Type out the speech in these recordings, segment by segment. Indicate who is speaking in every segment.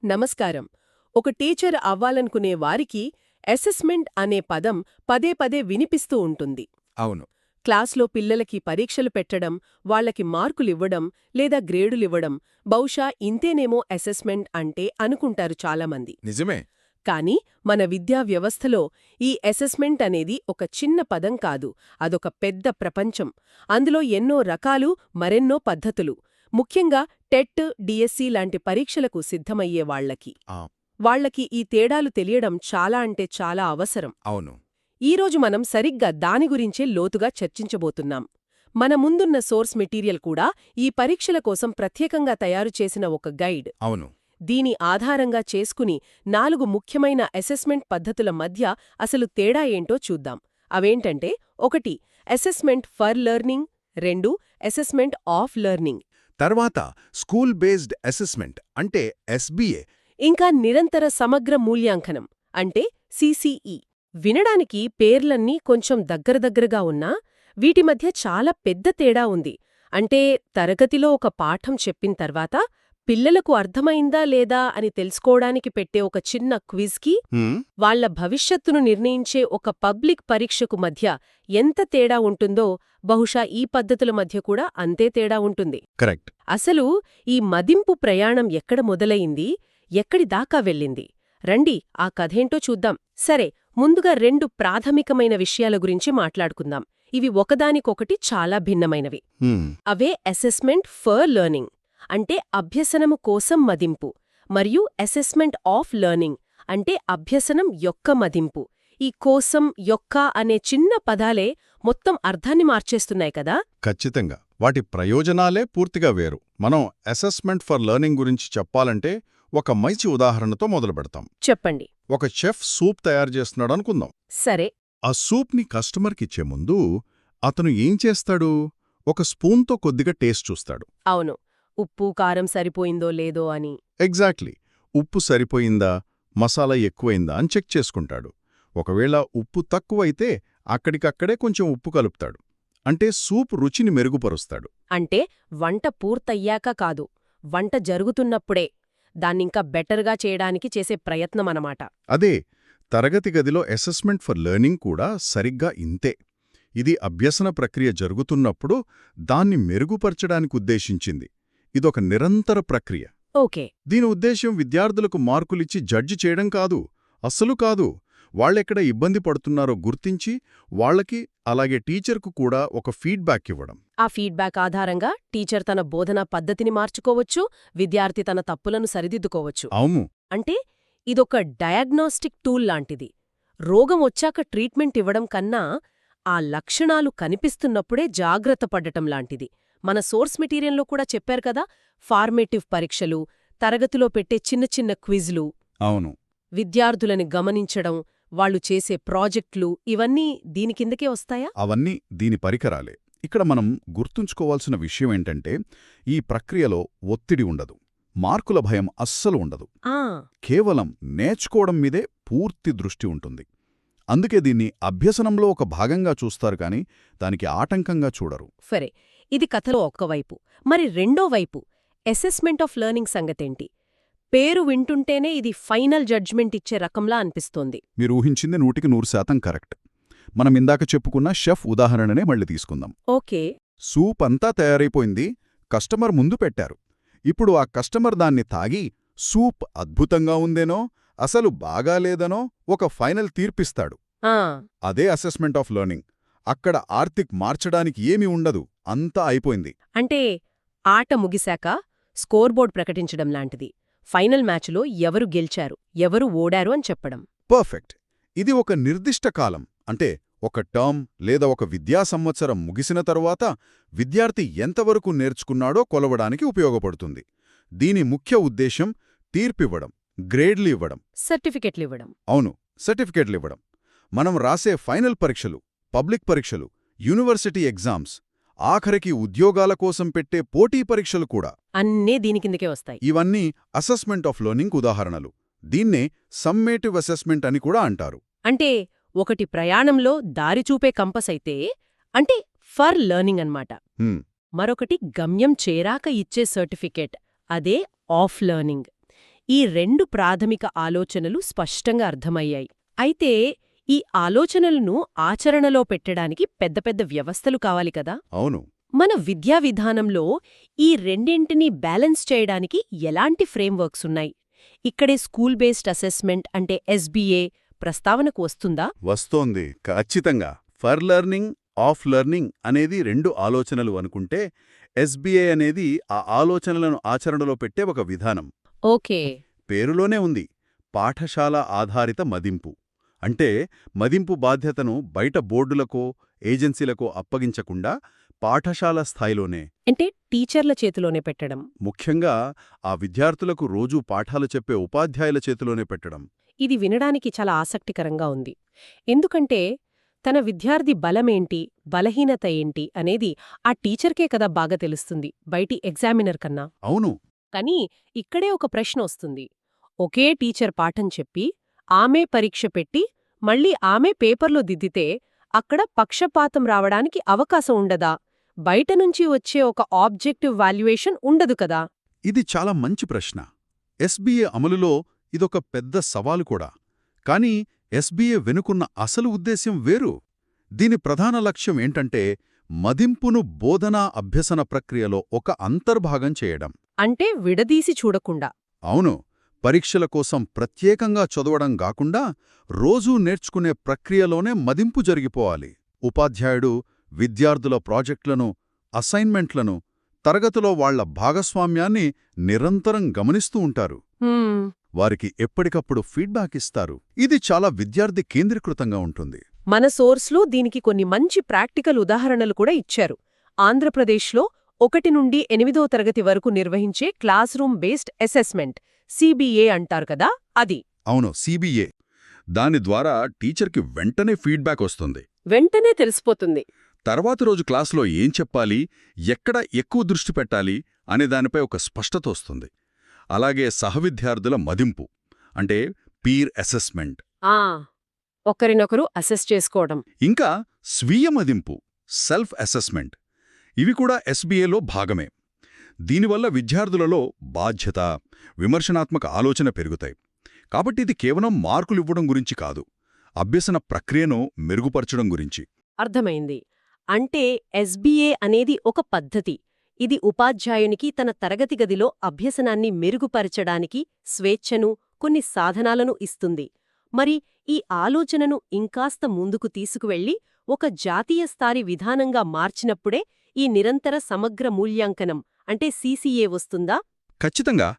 Speaker 1: నమస్కారం. ఒక టీచర్ అవ్వాలనుకునే వారికి అసెస్మెంట్ అనే పదం పదే పదే వినిపిస్తూ ఉంటుంది.
Speaker 2: అవును.
Speaker 1: క్లాస్లో పిల్లలకి పరీక్షలు పెట్టడం, వాళ్లకి మార్కులివ్వడం లేదా గ్రేడులివ్వడం, బహుశా ఇంతేనేమో అసెస్మెంట్ అంటే అనుకుంటారు చాలామంది.
Speaker 2: నిజమే.
Speaker 1: కానీ మన విద్యా వ్యవస్థలో ఈ అసెస్మెంట్ అనేది ఒక చిన్న పదం కాదు, అదొక పెద్ద ప్రపంచం. అందులో ఎన్నో రకాలు, మరెన్నో పద్ధతులు. ముఖ్యంగా టెట్, డిఎస్సి లాంటి పరీక్షలకు సిద్ధమయ్యే వాళ్లకి. వాళ్లకి ఈ తేడాలు తెలియడం చాలా అంటే చాలా అవసరం.
Speaker 2: అవును.
Speaker 1: ఈరోజు మనం సరిగ్గా దాని గురించే లోతుగా చర్చించబోతున్నాం. మన ముందున్న సోర్స్ మెటీరియల్ కూడా ఈ పరీక్షల కోసం ప్రత్యేకంగా తయారుచేసిన ఒక గైడ్.
Speaker 2: అవును.
Speaker 1: దీని ఆధారంగా చేసుకుని 4 ముఖ్యమైన అసెస్మెంట్ పద్ధతుల మధ్య అసలు తేడా ఏంటో చూద్దాం. అవేంటంటే 1 assessment for learning, 2 assessment of learning,
Speaker 2: తర్వాత స్కూల్ బేస్డ్ అసెస్మెంట్ అంటే ఎస్బీఏ,
Speaker 1: ఇంకా నిరంతర సమగ్ర మూల్యాంకనం అంటే సిసిఈ. వినడానికి పేర్లన్నీ కొంచెం దగ్గరగా ఉన్నా వీటి మధ్య చాలా పెద్ద తేడా ఉంది. అంటే తరగతిలో ఒక పాఠం చెప్పిన తర్వాత పిల్లలకు అర్థమైందా లేదా అని తెలుసుకోవడానికి పెట్టే ఒక చిన్న క్విజ్కి, వాళ్ల భవిష్యత్తును నిర్ణయించే ఒక పబ్లిక్ పరీక్షకు మధ్య ఎంత తేడా ఉంటుందో బహుశా ఈ పద్ధతుల మధ్య కూడా అంతే తేడా ఉంటుంది.
Speaker 2: కరెక్ట్.
Speaker 1: అసలు ఈ మదింపు ప్రయాణం ఎక్కడ మొదలయింది, ఎక్కడి దాకా వెళ్ళింది? రండి ఆ కథేంటో చూద్దాం. సరే, ముందుగా 2 ప్రాథమికమైన విషయాల గురించి మాట్లాడుకుందాం. ఇవి ఒకదానికొకటి చాలా భిన్నమైనవి. అవే అసెస్మెంట్ ఫర్ లెర్నింగ్ అంటే అభ్యసనము కోసం మదింపు, మరియు అసెస్మెంట్ ఆఫ్ లెర్నింగ్ అంటే అభ్యసనం యొక్క మదింపు. ఈ కోసం, యొక్క అనే చిన్న పదాలే మొత్తం అర్థాన్ని మార్చేస్తున్నాయి కదా.
Speaker 3: ఖచ్చితంగా. వాటి ప్రయోజనాలే పూర్తిగా వేరు. మనం అసెస్మెంట్ ఫర్ లెర్నింగ్ గురించి చెప్పాలంటే ఒక మంచి ఉదాహరణతో మొదలుపెడతాం.
Speaker 1: చెప్పండి.
Speaker 3: ఒక చెఫ్ సూప్ తయారు చేస్తున్నాడు అనుకుందాం.
Speaker 1: సరే.
Speaker 3: ఆ సూప్ని కస్టమర్కిచ్చే ముందు అతను ఏం చేస్తాడు? ఒక స్పూన్తో కొద్దిగా టేస్ట్ చూస్తాడు.
Speaker 1: అవును. ఉప్పు, కారం సరిపోయిందో లేదో అని.
Speaker 3: ఎగ్జాక్ట్లీ. ఉప్పు సరిపోయిందా, మసాలా ఎక్కువైందా అని చెక్ చేసుకుంటాడు. ఒకవేళ ఉప్పు తక్కువైతే అక్కడికక్కడే కొంచెం ఉప్పు కలుపుతాడు. అంటే సూప్ రుచిని మెరుగుపరుస్తాడు.
Speaker 1: అంటే వంట పూర్తయ్యాక కాదు, వంట జరుగుతున్నప్పుడే దాన్నింకా బెటర్గా చేయడానికి చేసే ప్రయత్నమనమాట.
Speaker 3: అదే, తరగతి గదిలో అసెస్మెంట్ ఫర్ లెర్నింగ్ కూడా సరిగ్గా ఇంతే. ఇది అభ్యసన ప్రక్రియ జరుగుతున్నప్పుడు దాన్ని మెరుగుపరచడానికి ఉద్దేశించింది. ఇదొక నిరంతర ప్రక్రియ.
Speaker 1: ఓకే.
Speaker 3: దీని ఉద్దేశ్యం విద్యార్థులకు మార్కులిచ్చి జడ్జి చేయడం కాదు, అస్సలు కాదు. వాళ్ళెక్కడ ఇబ్బంది పడుతున్నారో గుర్తించి వాళ్లకి, అలాగే టీచర్కు కూడా ఒక ఫీడ్బ్యాక్ ఇవ్వడం.
Speaker 1: ఆ ఫీడ్బ్యాక్ ఆధారంగా టీచర్ తన బోధనా పద్ధతిని మార్చుకోవచ్చు, విద్యార్థి తన తప్పులను సరిదిద్దుకోవచ్చు.
Speaker 3: అవును.
Speaker 1: అంటే ఇదొక డయాగ్నోస్టిక్ టూల్ లాంటిది. రోగం వచ్చాక ట్రీట్మెంట్ ఇవ్వడం కన్నా ఆ లక్షణాలు కనిపిస్తున్నప్పుడే జాగ్రత్త పడ్డటం లాంటిది. మన సోర్స్ మెటీరియల్లో కూడా చెప్పారు కదా, ఫార్మేటివ్ పరీక్షలు, తరగతిలో పెట్టే చిన్న చిన్న క్విజ్లు,
Speaker 3: అవును,
Speaker 1: విద్యార్థులని గమనించడం, వాళ్లు చేసే ప్రాజెక్టులు, ఇవన్నీ దీని కిందకే వస్తాయా?
Speaker 3: అవన్నీ దీని పరికరాలే. ఇక్కడ మనం గుర్తుంచుకోవాల్సిన విషయమేంటంటే ఈ ప్రక్రియలో ఒత్తిడి ఉండదు, మార్కుల భయం అస్సలు ఉండదు. కేవలం నేర్చుకోవడం మీదే పూర్తి దృష్టి ఉంటుంది. అందుకే దీన్ని అభ్యసనంలో ఒక భాగంగా చూస్తారు కాని దానికి ఆటంకంగా చూడరు.
Speaker 1: సరే, ఇది కథలో ఒక్కవైపు. మరి రెండో వైపు అసెస్మెంట్ ఆఫ్ లెర్నింగ్ సంగతేంటి? పేరు వింటుంటేనే ఇది ఫైనల్ జడ్జ్మెంట్ ఇచ్చే రకంలా అనిపిస్తోంది.
Speaker 3: మీరు ఊహించింది 100% కరెక్ట్. మనమిందాక చెప్పుకున్న షెఫ్ ఉదాహరణనే మళ్ళీ తీసుకుందాం.
Speaker 1: ఓకే.
Speaker 3: సూప్ అంతా తయారైపోయింది, కస్టమర్ ముందు పెట్టారు. ఇప్పుడు ఆ కస్టమర్ దాన్ని తాగి సూప్ అద్భుతంగా ఉందేనో, అసలు బాగాలేదనో ఒక ఫైనల్ తీర్పిస్తాడు. అదే అసెస్మెంట్ ఆఫ్ లెర్నింగ్. అక్కడ ఆర్టిక్ మార్చడానికి ఏమీ ఉండదు, అంతా అయిపోయింది.
Speaker 1: అంటే ఆట ముగిశాక స్కోర్బోర్డ్ ప్రకటించడం లాంటిది. ఫైనల్ మ్యాచ్లో ఎవరు గెలిచారు, ఎవరు ఓడారు అని చెప్పడం.
Speaker 3: పర్ఫెక్ట్. ఇది ఒక నిర్దిష్ట కాలం, అంటే ఒక టర్మ్ లేదా ఒక విద్యా సంవత్సరం ముగిసిన తరువాత విద్యార్థి ఎంతవరకు నేర్చుకున్నాడో కొలవడానికి ఉపయోగపడుతుంది. దీని ముఖ్య ఉద్దేశం తీర్పివ్వడం, గ్రేడ్లు ఇవ్వడం,
Speaker 1: సర్టిఫికెట్లు ఇవ్వడం.
Speaker 3: అవును, సర్టిఫికెట్లు ఇవ్వడం. మనం రాసే ఫైనల్ పరీక్షలు, పబ్లిక్ పరీక్షలు, యూనివర్సిటీ ఎగ్జామ్స్, ఆఖరికి ఉద్యోగాల కోసం పెట్టే పోటీ పరీక్షలు కూడా
Speaker 1: అన్నీ దీని కిందకే వస్తాయి.
Speaker 3: ఇవన్నీ అసెస్మెంట్ ఆఫ్ లెర్నింగ్ ఉదాహరణలు. దీన్నే సమ్మేటివ్ అసెస్మెంట్ అని కూడా అంటారు.
Speaker 1: అంటే ఒకటి ప్రయాణంలో దారి చూపే కంపస్ అయితే, అంటే ఫర్ లెర్నింగ్ అన్నమాట. మరొకటి గమ్యం చేరాక ఇచ్చే సర్టిఫికెట్, అదే ఆఫ్ లెర్నింగ్. ఈ 2 ప్రాథమిక ఆలోచనలు స్పష్టంగా అర్థమయ్యాయి. అయితే ఈ ఆలోచనలను ఆచరణలో పెట్టడానికి పెద్ద పెద్ద వ్యవస్థలు కావాలి కదా.
Speaker 3: అవును.
Speaker 1: మన విద్యా విధానంలో ఈ రెండింటినీ బ్యాలెన్స్ చేయడానికి ఎలాంటి ఫ్రేమ్వర్క్స్ ఉన్నాయి? ఇక్కడే స్కూల్ బేస్డ్ అసెస్మెంట్ అంటే ఎస్బీఏ ప్రస్తావనకు వస్తుందా?
Speaker 3: వస్తోంది, ఖచ్చితంగా. ఫర్ లెర్నింగ్, ఆఫ్ లెర్నింగ్ అనేది 2 ఆలోచనలు అనుకుంటే, ఎస్బీఏ అనేది ఆ ఆలోచనలను ఆచరణలో పెట్టే ఒక విధానం.
Speaker 1: ఓకే.
Speaker 3: పేరులోనే ఉంది, పాఠశాల ఆధారిత మదింపు. అంటే మదింపు బాధ్యతను బయట బోర్డులకో ఏజెన్సీలకో అప్పగించకుండా పాఠశాల స్థాయిలోనే,
Speaker 1: అంటే టీచర్ల చేతిలోనే పెట్టడం.
Speaker 3: ముఖ్యంగా ఆ విద్యార్థులకు రోజూ పాఠాలు చెప్పే ఉపాధ్యాయుల చేతిలోనే పెట్టడం.
Speaker 1: ఇది వినడానికి చాలా ఆసక్తికరంగా ఉంది. ఎందుకంటే తన విద్యార్థి బలమేంటి, బలహీనత ఏంటి అనేది ఆ టీచర్కే కదా బాగా తెలుస్తుంది, బయటి ఎగ్జామినర్ కన్నా.
Speaker 3: అవును.
Speaker 1: కానీ ఇక్కడే ఒక ప్రశ్న వస్తుంది. ఒకే టీచర్ పాఠం చెప్పి, ఆమె పరీక్ష పెట్టి, మళ్ళీ ఆమె పేపర్లో దిద్దితే అక్కడ పక్షపాతం రావడానికి అవకాశం ఉండదా? బయటనుంచి వచ్చే ఒక ఆబ్జెక్టివ్ వాల్యుయేషన్ ఉండదు కదా.
Speaker 3: ఇది చాలా మంచి ప్రశ్న. ఎస్బీఏ అమలులో ఇదొక పెద్ద సవాలు కూడా. కానీ ఎస్బీఏ వెనుకున్న అసలు ఉద్దేశ్యం వేరు. దీని ప్రధాన లక్ష్యం ఏంటంటే మదింపును బోధనా అభ్యసన ప్రక్రియలో ఒక అంతర్భాగం చేయడం.
Speaker 1: అంటే విడదీసి చూడకుండా.
Speaker 3: అవును. పరీక్షల కోసం ప్రత్యేకంగా చదవడం గాకుండా రోజూ నేర్చుకునే ప్రక్రియలోనే మదింపు జరిగిపోవాలి. ఉపాధ్యాయుడు విద్యార్థుల ప్రాజెక్టులను, అసైన్మెంట్లను, తరగతిలో వాళ్ల భాగస్వామ్యాన్ని నిరంతరం గమనిస్తూ ఉంటారు. వారికి ఎప్పటికప్పుడు ఫీడ్బ్యాక్ ఇస్తారు. ఇది చాలా విద్యార్థి కేంద్రీకృతంగా ఉంటుంది.
Speaker 1: మన సోర్స్లో దీనికి కొన్ని మంచి ప్రాక్టికల్ ఉదాహరణలు కూడా ఇచ్చారు. ఆంధ్రప్రదేశ్లో 1 నుండి 8వ తరగతి వరకు నిర్వహించే class room based assessment, CBA అంటారు కదా, అది.
Speaker 3: అవును, సిబిఏ. దాని ద్వారా టీచర్కి వెంటనే ఫీడ్బ్యాక్ వస్తుంది.
Speaker 1: వెంటనే తెలిసిపోతుంది.
Speaker 3: తర్వాతి రోజు క్లాసులో ఏం చెప్పాలి, ఎక్కడ ఎక్కువ దృష్టి పెట్టాలి అనే దానిపై ఒక స్పష్టత వస్తుంది. అలాగే సహవిద్యార్థుల మదింపు అంటే పీర్ అసెస్మెంట్,
Speaker 1: ఒకరినొకరు అసెస్ చేసుకోవడం.
Speaker 3: ఇంకా స్వీయ మదింపు సెల్ఫ్ అసెస్మెంట్, ఇవి కూడా ఎస్బీఏలో భాగమే. దీనివల్ల విద్యార్థులలో బాధ్యత, విమర్శనాత్మక ఆలోచన పెరుగుతాయి. కాబట్టి ఇది కేవలం మార్కులివ్వడం గురించి కాదు, అభ్యసన ప్రక్రియను మెరుగుపరచడం గురించి.
Speaker 1: అర్థమైంది. అంటే ఎస్బీఏ అనేది ఒక పద్ధతి. ఇది ఉపాధ్యాయునికి తన తరగతి గదిలో అభ్యసనాన్ని మెరుగుపరచడానికి స్వేచ్ఛను, కొన్ని సాధనాలను ఇస్తుంది. మరి ఈ ఆలోచనను ఇంకాస్త ముందుకు తీసుకువెళ్లి ఒక జాతీయ స్థాయి విధానంగా మార్చినప్పుడే ఈ నిరంతర సమగ్ర మూల్యాంకనం అంటే సీసీఏ వస్తుందా?
Speaker 3: ఖచ్చితంగా.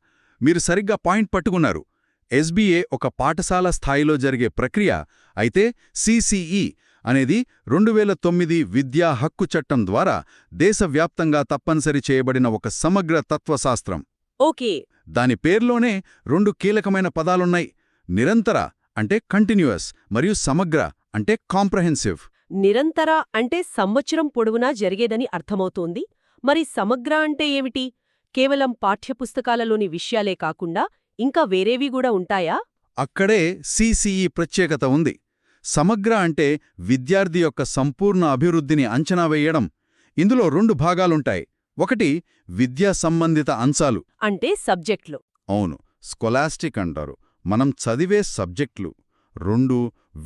Speaker 3: మీరు సరిగ్గా పాయింట్ పట్టుకున్నారు. ఎస్బీఏ ఒక పాఠశాల స్థాయిలో జరిగే ప్రక్రియ అయితే, సీసీఈ అనేది 2009 విద్యా హక్కు చట్టం ద్వారా దేశవ్యాప్తంగా తప్పనిసరి చేయబడిన ఒక సమగ్ర తత్వశాస్త్రం.
Speaker 1: ఓకే.
Speaker 3: దాని పేర్లోనే 2 కీలకమైన పదాలున్నాయి. నిరంతర అంటే కంటిన్యూయస్ మరియు సమగ్ర అంటే కాంప్రహెన్సివ్.
Speaker 1: నిరంతర అంటే సంవత్సరం పొడవునా జరిగేదని అర్థమవుతోంది. మరి సమగ్ర అంటే ఏమిటి? కేవలం పాఠ్యపుస్తకాలలోని విషయాలే కాకుండా ఇంకా వేరేవి కూడా ఉంటాయా?
Speaker 3: అక్కడే సీసీఈ ప్రత్యేకత ఉంది. సమగ్ర అంటే విద్యార్థి యొక్క సంపూర్ణ అభివృద్ధిని అంచనా వేయడం. ఇందులో 2 భాగాలుంటాయి. ఒకటి విద్యా సంబంధిత అంశాలు
Speaker 1: అంటే సబ్జెక్టులు.
Speaker 3: అవును, స్కొలాస్టిక్ అంటారు, మనం చదివే సబ్జెక్టులు. 2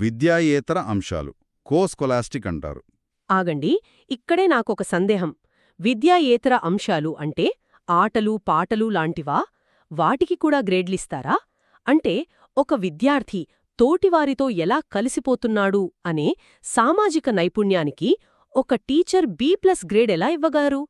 Speaker 3: విద్యాయేతర అంశాలు, కోస్కొలాస్టిక్ అంటారు.
Speaker 1: ఆగండి, ఇక్కడే నాకొక సందేహం. విద్యాయేతర అంశాలు అంటే ఆటలు, పాటలు లాంటివా? వాటికి కూడా గ్రేడ్లిస్తారా? అంటే ఒక విద్యార్థి తోటివారితో ఎలా కలిసిపోతున్నాడు అనే సామాజిక నైపుణ్యానికి ఒక టీచర్ B+ గ్రేడ్ ఎలా ఇవ్వగలరు?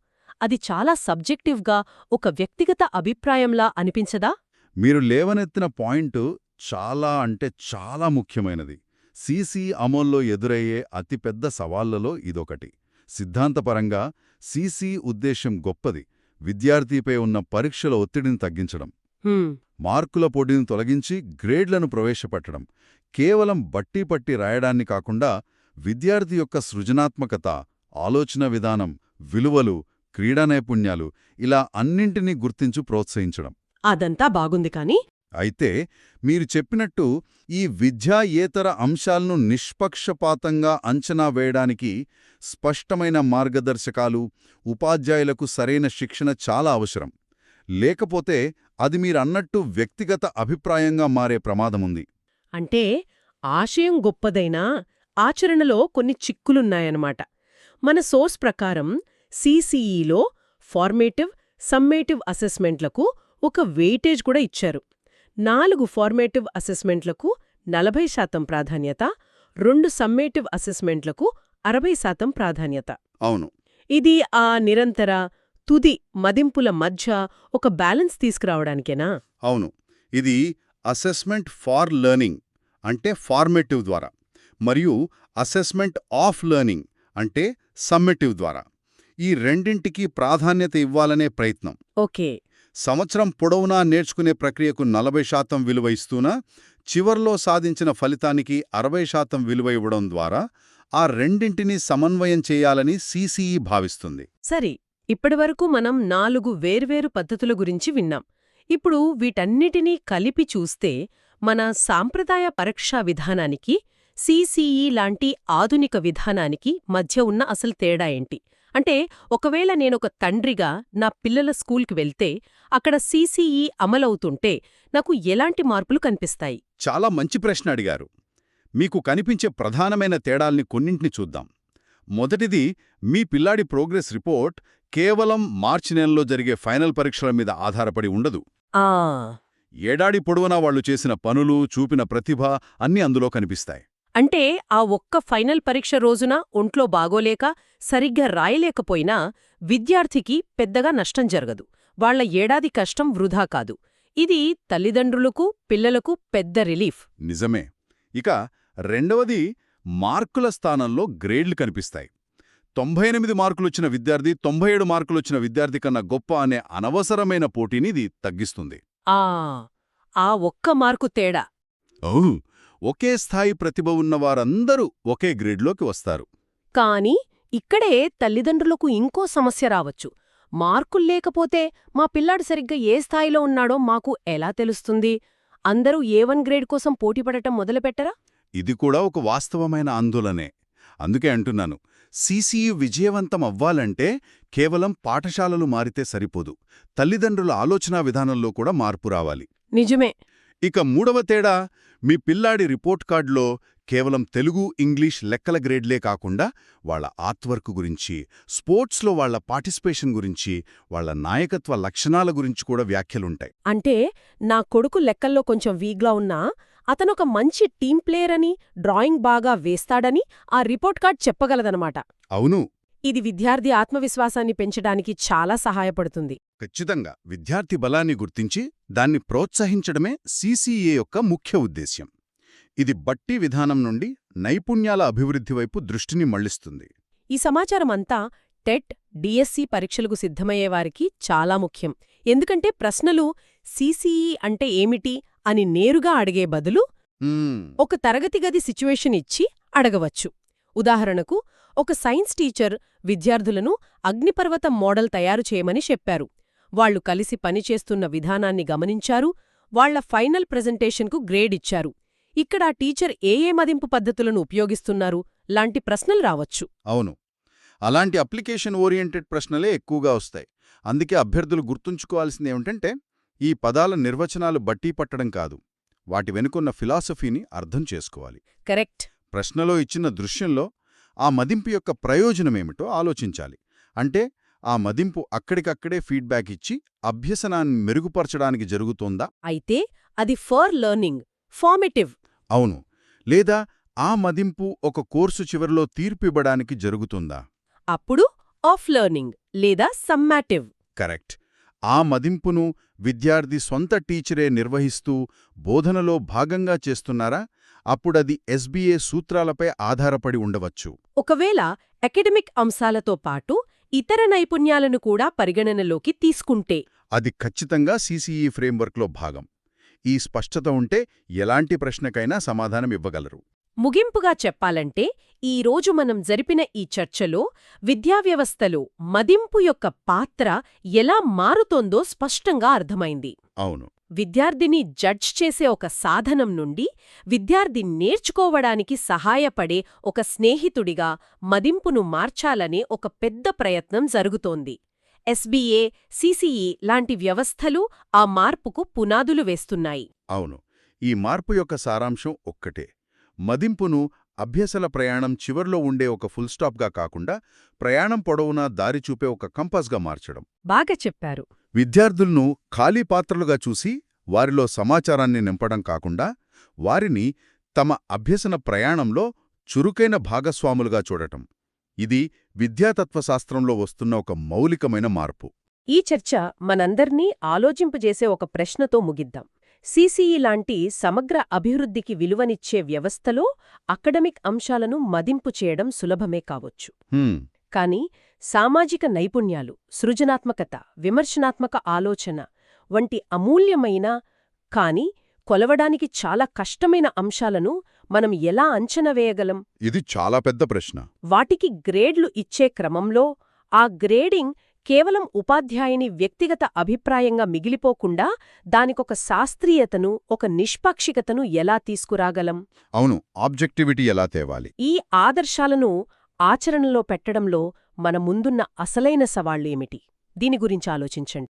Speaker 1: అది చాలా సబ్జెక్టివ్గా ఒక వ్యక్తిగత అభిప్రాయంలా అనిపించదా?
Speaker 3: మీరు లేవనెత్తిన పాయింట్ చాలా అంటే చాలా ముఖ్యమైనది. సీసీ అమల్లో ఎదురయ్యే అతిపెద్ద సవాళ్లలో ఇదొకటి. సిద్ధాంతపరంగా సీసీ ఉద్దేశం గొప్పది, విద్యార్థిపై ఉన్న పరీక్షల ఒత్తిడిని తగ్గించడం, మార్కుల పొడిని తొలగించి గ్రేడ్లను ప్రవేశపెట్టడం. కేవలం బట్టీపట్టి రాయడాన్ని కాకుండా విద్యార్థి యొక్క సృజనాత్మకత, ఆలోచన విధానం, విలువలు, క్రీడా నైపుణ్యాలు ఇలా అన్నింటినీ గుర్తించు ప్రోత్సహించడం.
Speaker 1: అదంతా బాగుంది కానీ
Speaker 3: అయితే మీరు చెప్పినట్టు ఈ విద్యాయేతర అంశాలను నిష్పక్షపాతంగా అంచనా వేయడానికి స్పష్టమైన మార్గదర్శకాలు, ఉపాధ్యాయులకు సరైన శిక్షణ చాలా అవసరం. లేకపోతే అది మీరన్నట్టు వ్యక్తిగత అభిప్రాయంగా మారే ప్రమాదముంది.
Speaker 1: అంటే ఆశయం గొప్పదైనా ఆచరణలో కొన్ని చిక్కులున్నాయన్నమాట. మన సోర్స్ ప్రకారం సిసిఈలో ఫార్మేటివ్, సమ్మేటివ్ అసెస్మెంట్లకు ఒక వెయిటేజ్ కూడా ఇచ్చారు. 4 ఫార్మేటివ్ అసెస్మెంట్లకు 40% ప్రాధాన్యత, 2 సమ్మేటివ్ అసెస్మెంట్లకు 60% ప్రాధాన్యత.
Speaker 3: అవును.
Speaker 1: ఇది ఆ నిరంతర, తుది మదింపుల మధ్య ఒక బ్యాలెన్స్ తీసుకురావడానికేనా?
Speaker 3: అవును. ఇది అసెస్మెంట్ ఫార్ లెర్నింగ్ అంటే ఫార్మేటివ్ ద్వారా, మరియు అసెస్మెంట్ ఆఫ్ లెర్నింగ్ అంటే సమ్మేటివ్ ద్వారా. ఈ రెండింటికి ప్రాధాన్యత ఇవ్వాలనే ప్రయత్నం.
Speaker 1: ఓకే.
Speaker 3: సంవత్సరం పొడవునా నేర్చుకునే ప్రక్రియకు 40% విలువ ఇస్తూనా, చివర్లో సాధించిన ఫలితానికి 60% విలువ ఇవ్వడం ద్వారా ఆ రెండింటినీ సమన్వయం చేయాలని సిసిఈ భావిస్తుంది.
Speaker 1: సరే, ఇప్పటివరకు మనం 4 వేర్వేరు పద్ధతుల గురించి విన్నాం. ఇప్పుడు వీటన్నిటినీ కలిపి చూస్తే మన సాంప్రదాయ పరీక్షా విధానానికి, సిసిఈ లాంటి ఆధునిక విధానానికి మధ్య ఉన్న అసలు తేడా ఏంటి? అంటే ఒకవేళ నేనొక తండ్రిగా నా పిల్లల స్కూల్కి వెళ్తే అక్కడ సిసిఈ అమలవుతుంటే నాకు ఎలాంటి మార్పులు కనిపిస్తాయి?
Speaker 3: చాలా మంచి ప్రశ్న అడిగారు. మీకు కనిపించే ప్రధానమైన తేడాల్ని కొన్నింటిని చూద్దాం. మొదటిది, మీ పిల్లాడి ప్రోగ్రెస్ రిపోర్ట్ కేవలం మార్చి నెలలో జరిగే ఫైనల్ పరీక్షల మీద ఆధారపడి ఉండదు.
Speaker 1: ఆ
Speaker 3: ఏడాది పొడవునా వాళ్లు చేసిన పనులు, చూపిన ప్రతిభ అన్నీ అందులో కనిపిస్తాయి.
Speaker 1: అంటే ఆ ఒక్క ఫైనల్ పరీక్ష రోజున ఒంట్లో బాగోలేక సరిగ్గా రాయలేకపోయినా విద్యార్థికి పెద్దగా నష్టం జరగదు. వాళ్ల ఏడాది కష్టం వృధా కాదు. ఇది తల్లిదండ్రులకు, పిల్లలకు పెద్ద రిలీఫ్.
Speaker 3: నిజమే. ఇక రెండవది, మార్కుల స్థానంలో గ్రేడ్లు కనిపిస్తాయి. 98 మార్కులొచ్చిన విద్యార్థి 97 మార్కులొచ్చిన విద్యార్థి కన్నా గొప్ప అనే అనవసరమైన పోటీని ఇది తగ్గిస్తుంది.
Speaker 1: ఆ ఒక్క మార్కు తేడా.
Speaker 3: అవును. ఒకే స్థాయి ప్రతిభ ఉన్నవారందరూ ఒకే గ్రేడ్లోకి వస్తారు.
Speaker 1: కాని ఇక్కడే తల్లిదండ్రులకు ఇంకో సమస్య రావచ్చు. మార్కుల్లేకపోతే మా పిల్లాడు సరిగ్గా ఏ స్థాయిలో ఉన్నాడో మాకు ఎలా తెలుస్తుంది? అందరూ A1 గ్రేడ్ కోసం పోటీపడటం మొదలుపెట్టరా?
Speaker 3: ఇది కూడా ఒక వాస్తవమైన ఆందోళనే. అందుకే అంటున్నాను, సిసిఈ విజయవంతం అవ్వాలంటే కేవలం పాఠశాలలు మారితే సరిపోదు. తల్లిదండ్రుల ఆలోచనా విధానంలో కూడా మార్పు రావాలి.
Speaker 1: నిజమే.
Speaker 3: ఇక మూడవ తేడా, మీ పిల్లాడి రిపోర్ట్ కార్డులో కేవలం తెలుగు, ఇంగ్లీష్, లెక్కల గ్రేడ్లే కాకుండా వాళ్ల ఆర్ట్వర్క్ గురించి, స్పోర్ట్స్లో వాళ్ల పార్టిసిపేషన్ గురించి, వాళ్ల నాయకత్వ లక్షణాల గురించి కూడా వ్యాఖ్యలుంటాయి.
Speaker 1: అంటే నా కొడుకు లెక్కల్లో కొంచెం వీక్గా ఉన్నా అతనొక మంచి టీం ప్లేయర్ అని, డ్రాయింగ్ బాగా వేస్తాడని ఆ రిపోర్ట్ కార్డ్ చెప్పగలదనమాట.
Speaker 3: అవును.
Speaker 1: ఇది విద్యార్థి ఆత్మవిశ్వాసాన్ని పెంచడానికి చాలా సహాయపడుతుంది.
Speaker 3: ఖచ్చితంగా. విద్యార్థి బలాన్ని గుర్తించి దాన్ని ప్రోత్సహించడమే సిసిఏ యొక్క ముఖ్య ఉద్దేశ్యం. ఇది బట్టి విధానం నుండి నైపుణ్యాల అభివృద్ధి వైపు దృష్టిని మళ్లిస్తుంది.
Speaker 1: ఈ సమాచారమంతా టెట్, డిఎస్సి పరీక్షలకు సిద్ధమయ్యేవారికి చాలా ముఖ్యం. ఎందుకంటే ప్రశ్నలు సిసిఈ అంటే ఏమిటి అని నేరుగా అడిగే బదులు ఒక తరగతి గది సిచ్యువేషన్ ఇచ్చి అడగవచ్చు. ఉదాహరణకు, ఒక సైన్స్ టీచర్ విద్యార్థులను అగ్నిపర్వతం మోడల్ తయారు చేయమని చెప్పారు. వాళ్లు కలిసి పనిచేస్తున్న విధానాన్ని గమనించారు, వాళ్ల ఫైనల్ ప్రెజెంటేషన్కు గ్రేడ్ ఇచ్చారు. ఇక్కడ టీచర్ ఏ మదింపు పద్ధతులను ఉపయోగిస్తున్నారు లాంటి ప్రశ్నలు రావచ్చు.
Speaker 3: అవును. అలాంటి అప్లికేషన్ ఓరియంటెడ్ ప్రశ్నలే ఎక్కువగా వస్తాయి. అందుకే అభ్యర్థులు గుర్తుంచుకోవాల్సిందేమిటంటే, ఈ పదాల నిర్వచనాలు బట్టి పట్టడం కాదు, వాటి వెనుకున్న ఫిలాసఫీని అర్థం చేసుకోవాలి.
Speaker 1: కరెక్ట్.
Speaker 3: ప్రశ్నలో ఇచ్చిన దృశ్యంలో ఆ మదింపు యొక్క ప్రయోజనమేమిటో ఆలోచించాలి. అంటే ఆ మదింపు అక్కడికక్కడే ఫీడ్బ్యాక్ ఇచ్చి అభ్యసనాన్ని మెరుగుపరచడానికి జరుగుతోందా?
Speaker 1: అయితే అది ఫర్ లెర్నింగ్, ఫార్మేటివ్.
Speaker 3: అవును. లేదా ఆ మదింపు ఒక కోర్సు చివరిలో తీర్పు ఇవ్వడానికి జరుగుతుందా?
Speaker 1: అప్పుడు ఆఫ్ లెర్నింగ్ లేదా సమ్మాటివ్.
Speaker 3: కరెక్ట్. ఆ మదింపును విద్యార్థి సొంత టీచరే నిర్వహిస్తూ బోధనలో భాగంగా చేస్తున్నారా? అప్పుడది ఎస్బీఏ సూత్రాలపై ఆధారపడి ఉండవచ్చు.
Speaker 1: ఒకవేళ అకాడమిక్ అంశాలతో పాటు ఇతర నైపుణ్యాలను కూడా పరిగణనలోకి తీసుకుంటే
Speaker 3: అది ఖచ్చితంగా సిసిఈ ఫ్రేమ్వర్క్లో భాగం. ఈ స్పష్టత ఉంటే ఎలాంటి ప్రశ్నకైనా సమాధానం ఇవ్వగలరు.
Speaker 1: ముగింపుగా చెప్పాలంటే, ఈరోజు మనం జరిపిన ఈ చర్చలో విద్యావ్యవస్థలో మదింపు యొక్క పాత్ర ఎలా మారుతోందో స్పష్టంగా అర్థమైంది.
Speaker 3: అవును.
Speaker 1: విద్యార్థిని జడ్జ్ చేసే ఒక సాధనం నుండి విద్యార్థి నేర్చుకోవడానికి సహాయపడే ఒక స్నేహితుడిగా మదింపును మార్చాలనే ఒక పెద్ద ప్రయత్నం జరుగుతోంది. ఎస్బీఏ, సిసిఈ లాంటి వ్యవస్థలు ఆ మార్పుకు పునాదులు వేస్తున్నాయి.
Speaker 2: అవును, ఈ మార్పు యొక్క సారాంశం ఒక్కటే. మదింపును అభ్యసన ప్రయాణం చివర్లో ఉండే ఒక ఫుల్ స్టాప్గా కాకుండా ప్రయాణం పొడవునా దారి చూపే ఒక కంపాస్గా మార్చడం.
Speaker 1: బాగా చెప్పారు.
Speaker 2: విద్యార్థులను ఖాళీ పాత్రలుగా చూసి వారిలో సమాచారాన్ని నింపడం కాకుండా వారిని తమ అభ్యసన ప్రయాణంలో చురుకైన భాగస్వాములుగా చూడటం. ఇది విద్యాతత్వశాస్త్రంలో వస్తున్న ఒక మౌలికమైన మార్పు.
Speaker 1: ఈ చర్చ మనందర్నీ ఆలోచింపజేసే ఒక ప్రశ్నతో ముగిద్దాం. సిసిఈ లాంటి సమగ్ర అభివృద్ధికి విలువనిచ్చే వ్యవస్థలో అకడమిక్ అంశాలను మదింపు చేయడం సులభమే కావచ్చు. కాని సామాజిక నైపుణ్యాలు, సృజనాత్మకత, విమర్శనాత్మక ఆలోచన వంటి అమూల్యమైన కాని కొలవడానికి చాలా కష్టమైన అంశాలను మనం ఎలా అంచనా వేయగలం?
Speaker 2: ఇది చాలా పెద్ద ప్రశ్న.
Speaker 1: వాటికి గ్రేడ్లు ఇచ్చే క్రమంలో ఆ గ్రేడింగ్ కేవలం ఉపాధ్యాయుని వ్యక్తిగత అభిప్రాయంగా మిగిలిపోకుండా దానికొక శాస్త్రీయతను, ఒక నిష్పాక్షికతను ఎలా తీసుకురాగలం?
Speaker 2: అవును, ఆబ్జెక్టివిటీ ఎలా తేవాలి?
Speaker 1: ఈ ఆదర్శాలను ఆచరణలో పెట్టడంలో మన ముందున్న అసలైన సవాళ్లు ఏమిటి? దీని గురించి ఆలోచించండి.